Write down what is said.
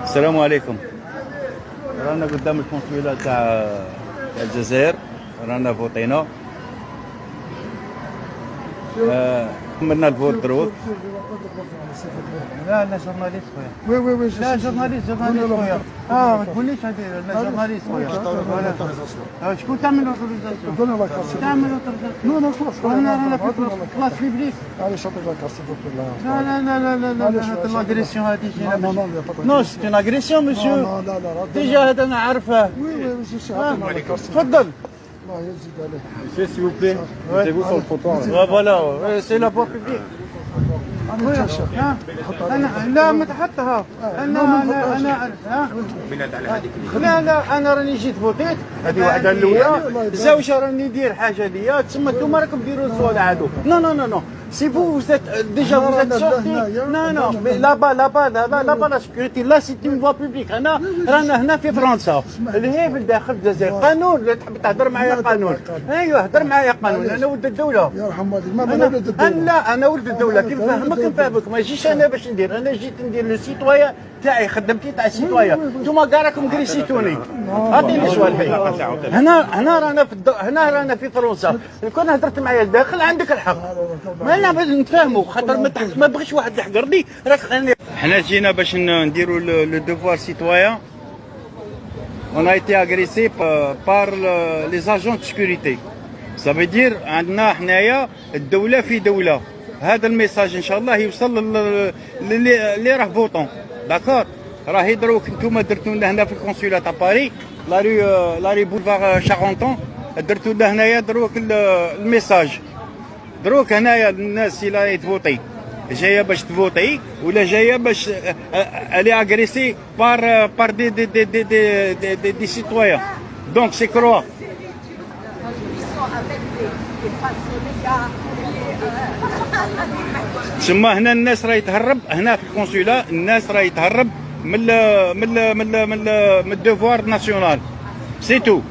السلام عليكم. رانا قدام القنصلة تاع الجزائر، رانا فوطينا. كملنا الفوت دروك. لا جورناليست خويا. وي وي وي لا جورناليست خويا. ما تقوليش هذه لا جورناليست خويا. شكون تعمل اوتوريزاسيون؟ دوني لا كارت تعمل اوتوريزاسيون؟ نو نو خلاص رانا في كلاس بيبليك. معليش عطيك لا كارت لا لا لا لا لا لا لاغريسيون هذه جينا. نو سيتي اغريسيون مسيو. لا لا لا ديجا هذا انا عارفه. وي وي وي سي عطينا لا كارت. تفضل. الله يزيد عليك. Monsieur, s'il vous plaît, mettez-vous sur le trottoir. Voilà, c'est la voie publique. انا لا متحطها انا لا لا انا راني جيت فوتيت هذه واحده الاولى زوجه راني ندير حاجه ليا تسمى نتوما راكم ديروا الصوالح هادو نو نو نو نو سي فو زيت ديجا فو زيت سورتي نو نو لا با لا سيكوريتي لا سي اون فوا بوبليك انا رانا هنا في فرنسا اللي هي في الداخل الجزائر قانون لا تحب تهضر معايا قانون ايوه هضر معايا قانون انا ولد الدوله يرحم والديك ما ولد الدوله لا انا ولد الدوله كيف نفهمك نفهمك ما نجيش انا باش ندير انا جيت ندير لو سيتويا تاعي خدمتي تاع السيتويا انتوما كاع راكم كريسيتوني عطيني سؤال هنا رانا في فرنسا كون هضرت معايا الداخل عندك الحق ما انا باش نتفاهموا خاطر ما بغيش واحد يحقرني راك حنا جينا باش نديروا لو دوفوار سيتويان On a été agressé par les agents de sécurité. Ça veut dire عندنا حنايا الدولة في دولة. هذا الميساج ان شاء الله يوصل اللي راه فوطون داكور راهي دروك نتوما درتوا لنا هنا في الكونسولا تاع باري لا ري بولفار شارونتون درتوا لنا هنايا دروك الميساج دروك هنايا الناس اللي راهي تفوطي جايه باش تفوطي ولا جايه باش الي اغريسي بار دي سيتويان دونك سي كروا تسمى هنا الناس راهي تهرب هنا في الكونسولا الناس راهي تهرب من الدوفوار ناسيونال سي تو